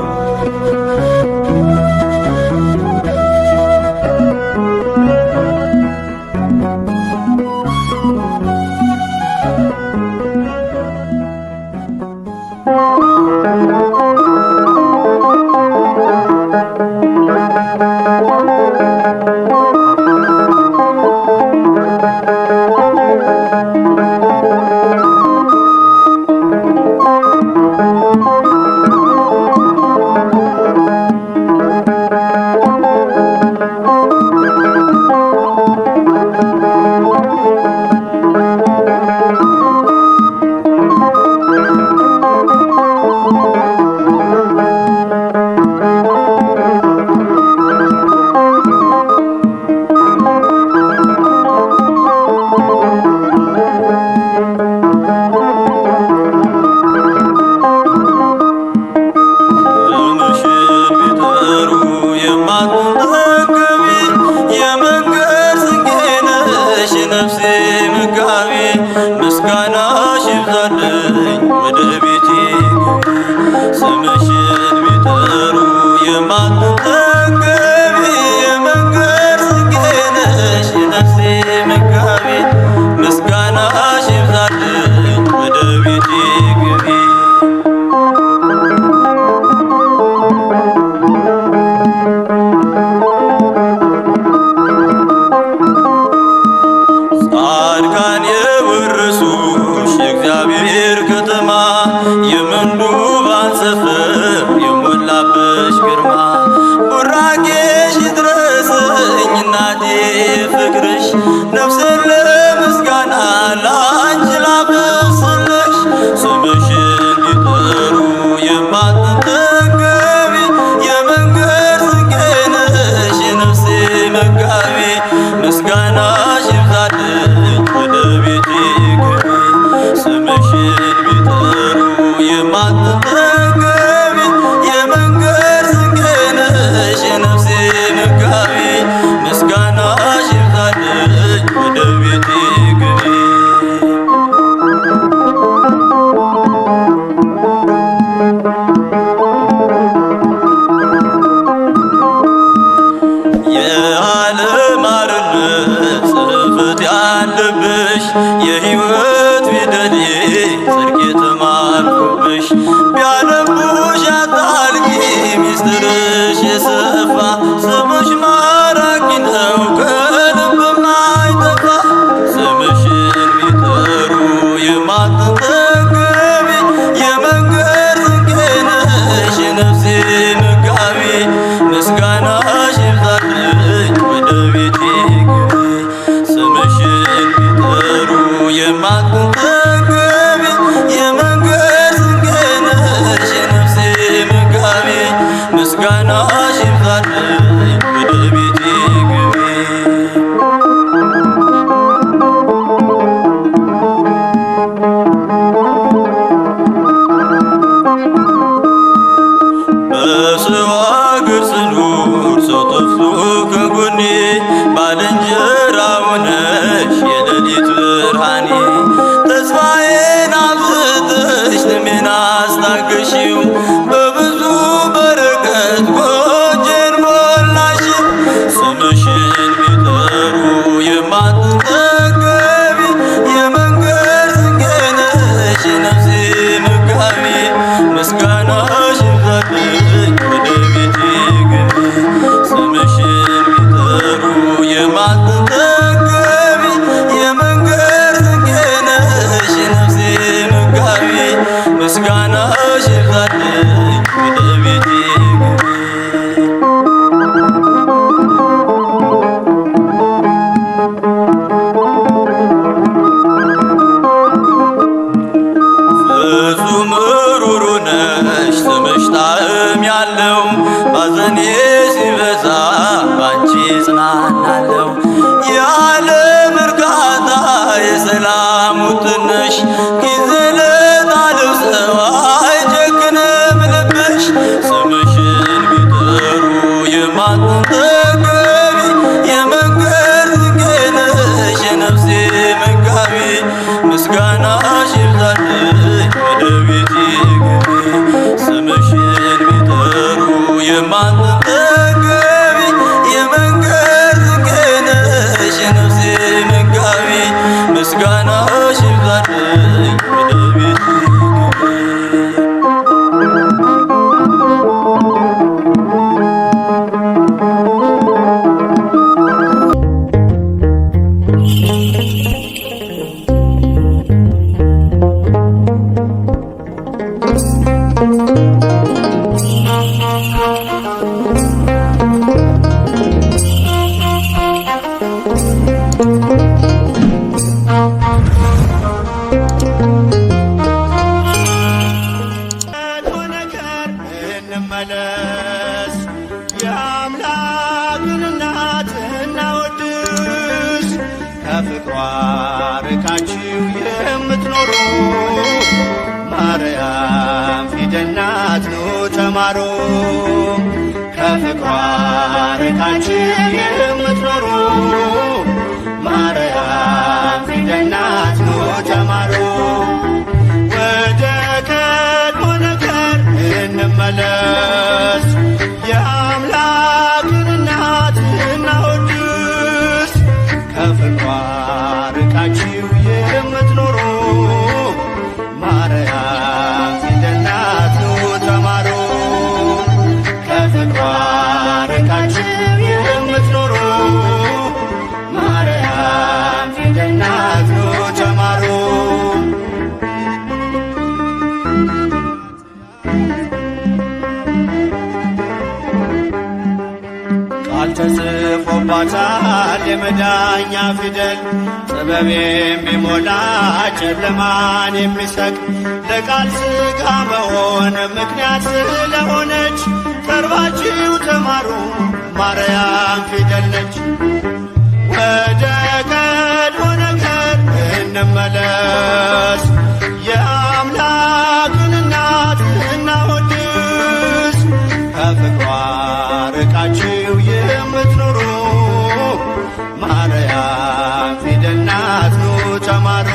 የሕይወት ፊደሌ ጽድቅ የተማርኩብሽ ስምሽ ቢያነቡሽ ያታልቂ ሚስጥርሽ የሰፋ ስምሽ ማራኪ ነው ከልብ ማይጠፋ ስምሽን ቢጠሩ የማትጠገቢ የመንገድ ስንቄ ነሽ የነፍሴ መጋቢ ምስጋናሽ ይብዛልኝ ወደ ቤቴ ግቢ ስምሽን ቢጠሩ የማትጠገቢ የመንገድ ስንቄ ነሽ የነፍሴ መጋቢ ምስጋናሽ ይብዛልኝ ወደ ቤቴ ግቢ በሰው አገር ስኖር ሰው ጠፍቶ ከጎኔ ባልንጀራ ሆነሽ የሌሊት ብርሃኔ ተስፋዬን አብዝተሽ ጥሜን አስታገሺው በብዙ በረከት ጎጆዬን ሞላሽው ስምሽን ቢጠሩ የማትጠገቢ የመንገድ ስንቄ ነሽ የነፍሴ መጋቢ ምስጋናሽ ይብዛልኝ ወደ ቤቴ ግቢ ስምሽን ቢጠሩ የማትጠገቢ የመንገድ ስንቄ ነሽ የነፍሴ መጋቢ ምስጋናሽ ይብዛልኝ ወደ ቤቴ ግቢ ፍጹም ሩሩ ነሽ ስምሽ ጣዕም ያለው ባዘኔ ሲበዛ ባንቺ ጽናናለው የዓለም እርካታ የሰላም ውጥነሽ ጊዜ ለጣለው ሰው አይጨክንም ልብሽ ስምሽን ቢጠሩ የማትጠገቢ የመንገድ ስንቄ ነሽ የነፍሴ መጋቢ ምስጋናሽ ይብዛልኝ ወደ ቤቴ ግቢ ስምሽን ቢጠሩ የማትጠገቢ የመንገድ ስንቄ ነሽ የነፍሴ መጋቢ ምስጋናሽ ይብዛልኝ ወደ ቤቴ ግቢ ነገር እንመለስ የአምላክን እናት እናወድስ ከፍቅሯ ርቃችሁ የምትኖሩ ማርያም ፊደል ናት ኑ ተማሩ ከፍቅሯ ርቃችሁ የምትኖሩ ማርያም ፊደል ናት ኑ ተማሩ ወደ ቀድሞ ነገር እንመለስ የአምላክን እናት እናወድስ ከፍቅሯ ርቃችሁ የምትኖሩ ማርያም ፊደል ናት ኑ ተማሩ ከፍቅሯ ርቃችሁ የምትኖሩ ማርያም ፊደል ናት ኑ ተማሩ ቃል ተጽፎባታል የመዳኛ ፊደል ጥበብ የሚሞላ ጨለማን የሚሰቅ ለቃል ሥጋ መሆን ምክንያት ስለሆነች ቀርባችሁ ተማሩ ማርያም ፊደል ነች ወደ ቀድሞ ነገር እንመለስ የአምላክን እናት እናወድስ ከፍቅሯ ርቃችሁ የምትኖሩ ማርያም ፊደል ናት ኑ ተማሩ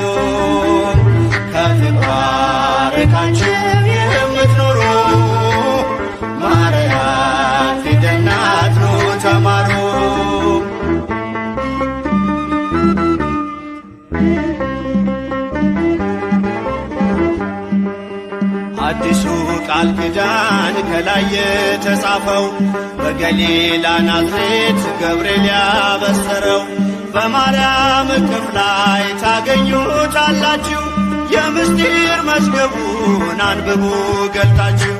ከፍቅሯ ርቃችሁ የምትኖሩ ማርያም ፊደል ናት ኑ ተማሩ አዲሱ ቃል ኪዳን ከላይ የተጻፈው በገሊላ ናዝሬት ገብርኤል ያበሰረው በማርያም እቅፍ ላይ ታገኙታላችሁ። የምስጢር መዝገቡን አንብቡ ገልጣችሁ።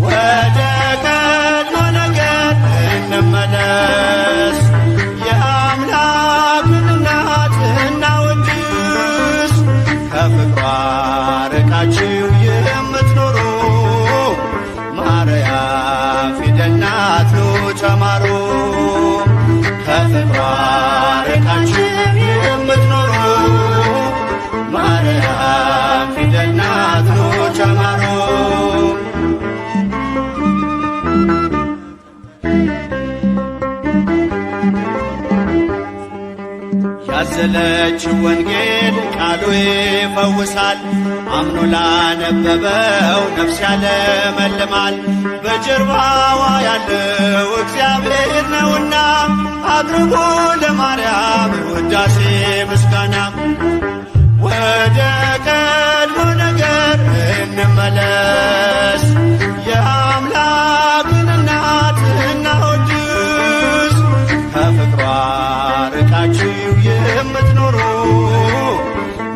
ወደ ቀድሞ ነገር እንመለስ፣ የአምላክን እናት እናወድስ። ከፍቅሯ ርቃችሁ የምትኖሩ ማርያም ፊደል ናት ኑ ተማሩ። ከፍቅሯ ርቃችሁ የምትኖሩ ማርያም ፊደል ናት ኑ ተማሩ። ያዘለችው ወንጌል ቃሉ ይፈውሳል፣ አምኖ ላነበበው ነፍስ ያለመልማል። በጀርባዋ ያለው እግዚአብሔር ነውና አቅርቡ ለማርያም ውዳሴ ምስጋና። ወደ ቀድሞ ነገር እንመለስ፣ የአምላክን እናት እናወድስ። ከፍቅሯ ርቃችሁ የምትኖሩ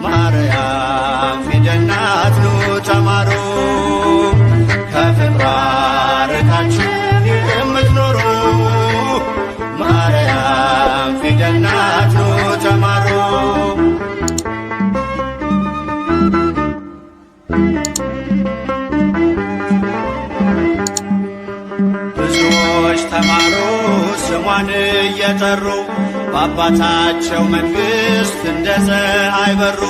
ማርያም ፊደል ናት ኑ ተማሩ። ከፍቅሯ ርቃችሁ የምትኖሩ ማርያም ፊደል ናት ኑ ተማሩ። ብዙዎች ተማሩ ስሟን እየጠሩ በአባታቸው መንግሥት እንደ ፀሐይ በሩ።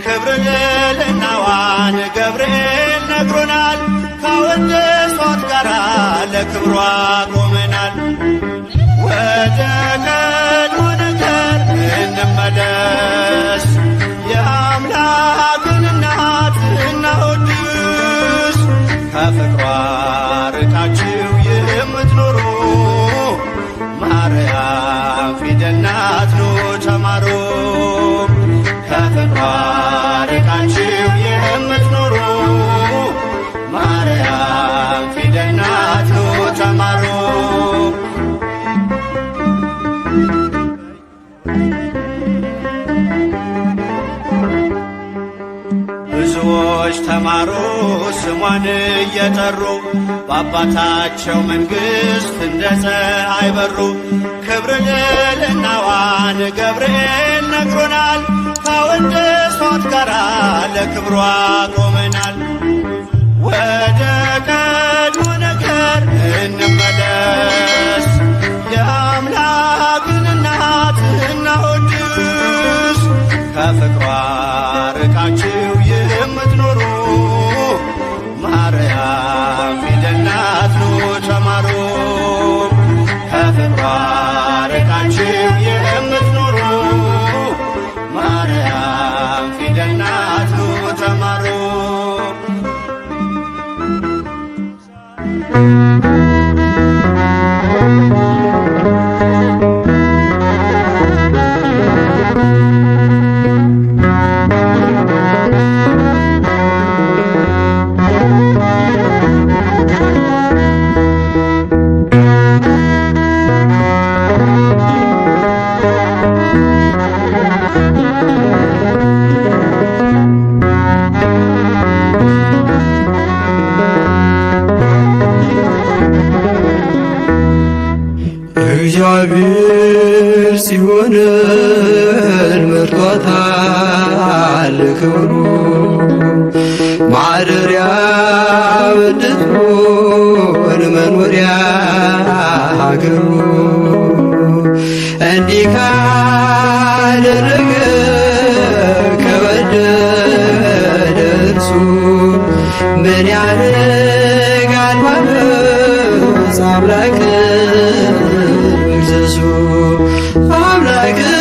ክብር ልዕልናዋን ገብርኤል ነግሮናል፣ ካወደሷት ጋራ ለክብሯ ቆመናል። ወደ ቀድሞ ነገር እንመለስ፣ የአምላክን እናት እናወድስ። ከፍቅሯ ርቃችሁ የምትኖሩ ማርያም ፊደል ናት ኑ ተማሩ። ከፍቅሯ ርቃችሁ የምትኖሩ ማርያም ፊደል ናት ኑ ተማሩ። ብዙዎች ተማሩ ስሟን እየጠሩ በአባታቸው መንግሥት እንደ ፀሐይ በሩ። ክብር ልዕልናዋን ገብርኤል ነግሮናል፣ ካወደሷት ጋራ ለክብሯ ቆመናል። ወደ ቀድሞ ነገር እንመለስ፣ የአምላክን እናት እናወድስ። ከፍቅሯ ርቃችሁ የምትኖሩ ማርያም ፊደል ናት ኑ ተማሩ። ከፍቅሯ ርቃችሁ የምትኖሩ ማርያም ፊደል ናት ኑ ተማሩ። እግዚአብሔር ጽዮንን መርጧታል ክብሩ፣ ማደሪያ እንድትሆን መኖሪያ ሀገሩ። እንዲህ ካደረገ ከበደለ እርሱ ምን ያደርጋል ማለት አምላክን መግሰሱ አምላክን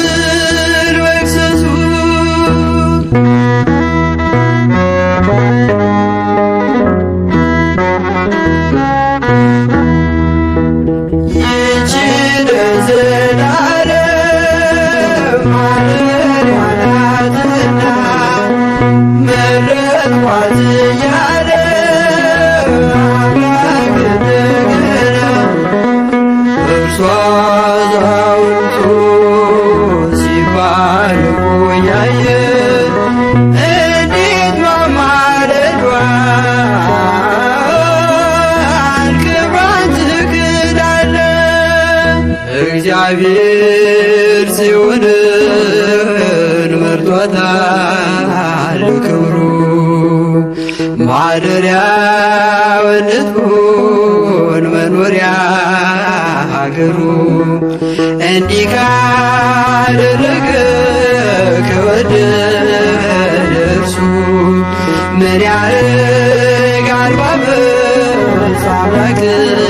መግሰሱ። ይህች ልቆ ያየ እንዴት ማማለዷን ክብሯን ትክዳለህ። እግዚአብሔር ጽዮንን መርጧታል ክብሩ ማደሪያው እንድትሆን መኖሪያ ሀገሩ እንዲህ ካደረገ ከወደደ እርሱ ምን ያደርጋል ባመፅ አምላክን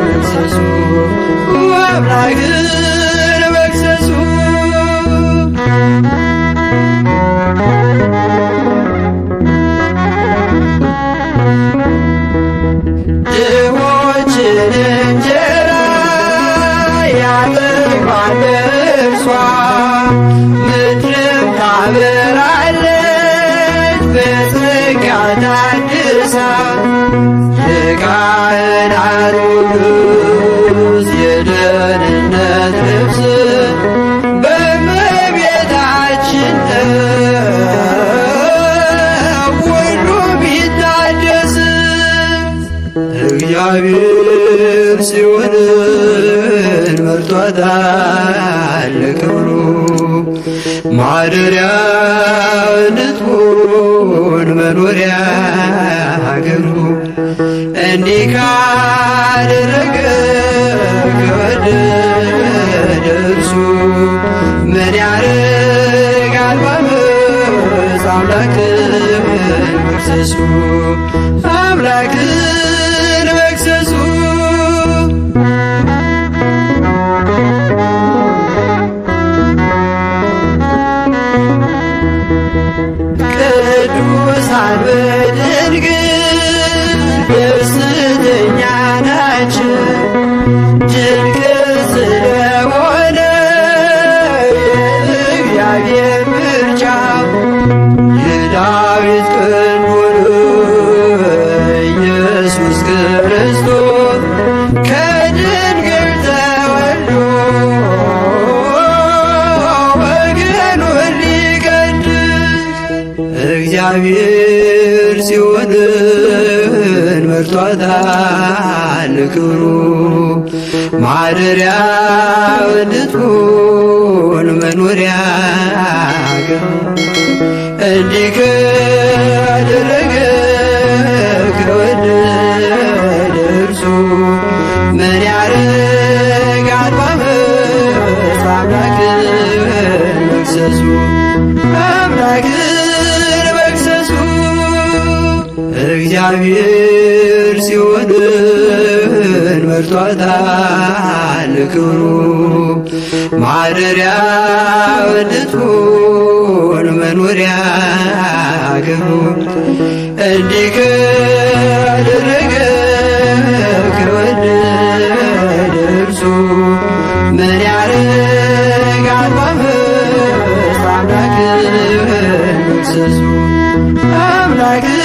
መክሰሱ አምላክን መክሰሱ ድሆችን እንጀራ ያጠግባል እርሷ ምድርም ታበራለች በጸጋ ታድሳ የካህናት ቅዱስ የደህንነት ልብስ በእመቤታችን ሁሉም ይታደስ። እግዚአብሔር ጽዮንን መርጧታል ለክብሩ ማደሪያው እንድትሆን መኖሪያ ሀገሩ እንዲህ ካደረገ ከወደደ እርሱ ምን ያደርጋል ባመፅ አምላክን መክሰሱ አምላክን መክሰሱ ቅዱሳን በድንግል ደስተኛ ናቸው ድንቅ ስለሆነ የእግዚአብሔር ምርጫ የዳዊት ክንዱን ኢየሱስ ክርስቶስ ከድንግል ተወልዶ ወገኑን ሊቀድስ እግዚአብሔር ጽዮንን መርጧታል ክብሩ ማደሪያው እንድትሆን መኖሪያ ሀገሩ እንዲህ ካደረገ ከወደደ እርሱ ምን ያደርጋል ባመፅ አምላክን መክሰሱ አምላክን መክሰሱ እግዚአብሔር ጽዮንን መርጧታል ክብሩ ማደሪያው እንድትሆን መኖሪያ ሀገሩ እንዲህ ካደረገ ከወደደ እርሱ ምን ያደርጋል ባመፅ አምላክን መክሰሱ አምላክን